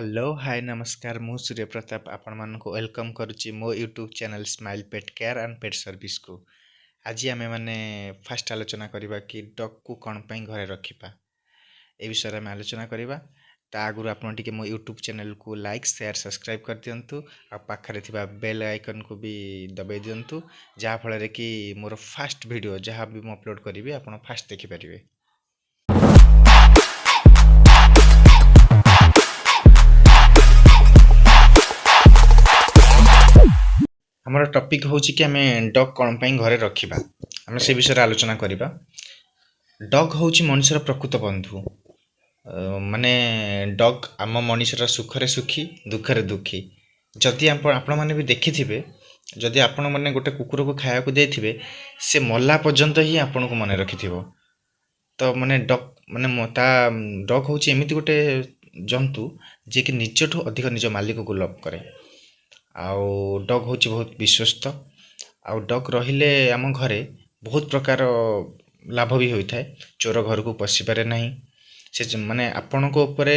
Hello hi नमस्कार मु सूर्य प्रताप आपण मानको वेलकम करुच्ची मो YouTube channel smile pet care and pet service को। आज आम मैंने फास्ट आलोचना करवा कि डॉग को कौन पाई घरे रखिबा ए विषय में आलोचना करवा। ता आगु आप मो यूट्यूब चैनल को लाइक शेयर सब्सक्राइब कर दिंतु आ पाखरे थिबा बेल आइकन को भी दबाई दिंतु जहाँ फल कि मोर फास्ट वीडियो जहाँ भी मु अपलोड करी आप फास्ट देखिपारे। हमर टॉपिक होची कि हमें डॉग कौन पाई घरे रखिबा हमें से विषय आलोचना करवा। डॉग होची मनुष्यर प्रकृत बंधु माने डॉग आम मनुष्यर सुखरे सुखी दुखरे दुखी। जदि आपण मैंने भी देखिथिबे जदि आपण मैंने गोटे कुकुर को खाया को देथिबे से मल्ला पर्यंत ही आपण को मन रखिथिबो। तो माने डॉग माने ता डॉग होची एमिति गोटे जंतु जे कि निजठू अधिक निज मालिक को लव करे। आउ डॉग होची बहुत विश्वस्त आउ डॉग रहिले आम घरे बहुत प्रकार लाभ भी होता है। चोर घर को पशि पारे नहीं से माने आपण को ऊपर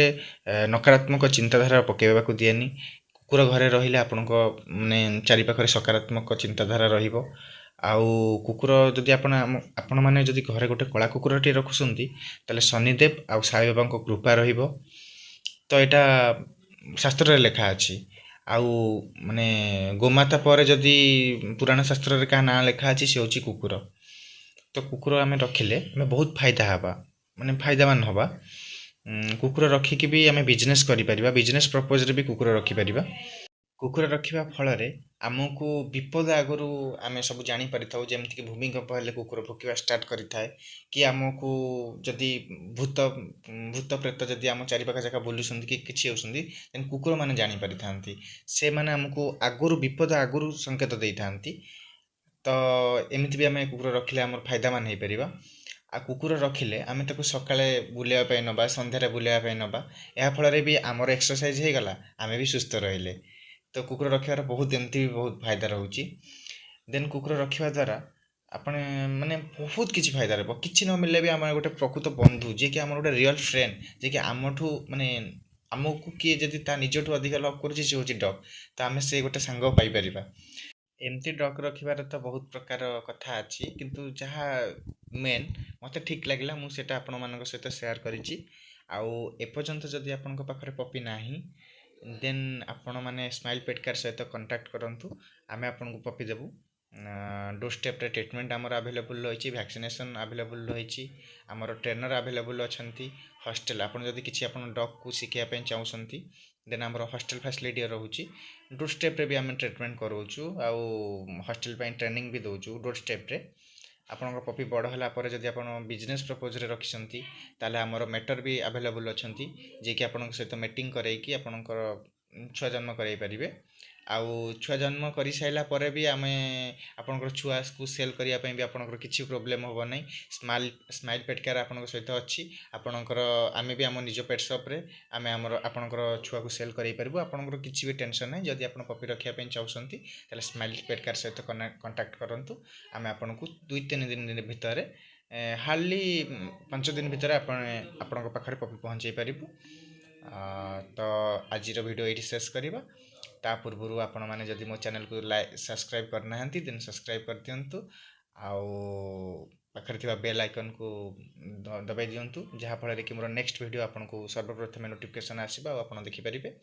नकारात्मक चिंताधारा पकेबा को दिएनी। कुकुर घरे रहिले आपण को माने चारि पाखरे सकारात्मक चिंताधारा रहिबो। आउ कुकुर जदि आपण माने जदि घरे गोटे कला कुकुरटी रखुसंती ताले शनिदेव आउ साई बाबा को कृपा रहिबो। तो एटा शास्त्र रे लेखा अछि। आउ माने गोमाता पर जदि पुराण शास्त्र रे का ना लेखा अछि से होची कुकुर। तो कुकुर आमे रखिले हमें बहुत फायदा हवा माने फायदावान हवा। कुकुर रखिकी भी आमे बिजनेस करि परिबा बिजनेस पर्पज रे भी कुकुर रखि परिबा। कुकुर रखिबा फल रे आमको विपद आगरु आमे सब जानि परिथाउ जेमति कि भूमिकंप हेले कुकुर भुकिबा स्टार्ट करिथाय कि आमको जदि भूत भूत प्रेत जदि आम चारि पाखा जाका बुलुसंती कि किछि होसंती देन कुकुर माने जानि परिथांती से माने आमको आगरु विपद आगरु संकेत देइथांती। तो एमिति भी आमे कुकुर रखिले हमर फायदामान हेइ परिबा। आ कुकुर रखिले आमे ताको सकाळे बुलेवा पय नबा संध्यारे बुलेवा पय नबा या फल रे भी हमर एक्सरसाइज हे गला आमे भी सुस्थ रहिले। तो कुकुर रखिबार बहुत एमती भी बहुत फायदा रहउची। देन कुकुर रखिबा द्वारा आपण माने बहुत किछि फायदा रहबो किछि न मिलले भी हमर गोटे प्रकृत बंधु जे कि हमर गोटे रियल फ्रेंड जे कि आमठू माने आमको किए जदि ता निजठू अधिक लव करूची से होची डॉग। तो आमे से गोटे संग पाई परिबा। एमती डॉग रखिबार तो बहुत प्रकार कथा अछि किंतु जहाँ मेन मते ठीक लागला मु सेटा आपण मानक सहित शेयर करिछि। आउ एपर्यंत जदि आपनक पाखरे पपी नाही देन आपण माने स्माइल पेट केयर सहित कांटेक्ट करंतु आमे आपनको पपी देबु। डोर स्टेप रे ट्रीटमेंट हमर अवेलेबल रहिछि वैक्सीनेशन अवेलेबल रहिछि हमर ट्रेनर अवेलेबल अछंती। हॉस्टल आपण जदि किछि आपण डॉग को सिखिया पे चाहउसंती देन हमर हॉस्टल फैसिलिटी रहउछि। डोर स्टेप रे भी आमे ट्रीटमेंट करउछु आउ हॉस्टल पे ट्रेनिंग भी दउछु डोर स्टेप रे। आपनकर पपी बड़ होला पर जदि आपण बिजनेस पर्पज रे रखिसंती ताले हमर मेटर भी अवेलेबल अछंती जे कि आपनक सहित मीटिंग करई कि आपनकर छुआ जन्म कराई परिबे। आउ छुआ जन्म करि साइला परे भी आमे आपनकर छुआ को सेल करिया पई भी आपनकर किछि प्रॉब्लम होबो नै। स्माइल पेट केयर आपनकर सहित अछि आपनकर आमे भी हम निज पेट शॉप रे आमे हमर आपनकर छुआ को सेल कराई परिबो। आपनकर किछि भी टेंशन नै जदि आपण पपी रखिया पई चाहउसंती ताले स्माइल पेट केयर सहित कांटेक्ट करंतु आमे आपनको 2-3 दिन भितर हार्डली 5 दिन भितर आपनक पाखरे पपी पहुंचै परिबो। तो आज वीडियो ये शेष करवा ता पूर्व आपण मैंने जदि मो चैनल को लाइक सब्सक्राइब करना देन सब्सक्राइब कर दिंतु आउ पाखरे थिबा बेल आइकन को दबाई दिंतु जहाँ फल कि मोर नेक्स्ट वीडियो आपको सर्वप्रथम नोटिफिकेशन आसीबा आ आपण देखि परिबे।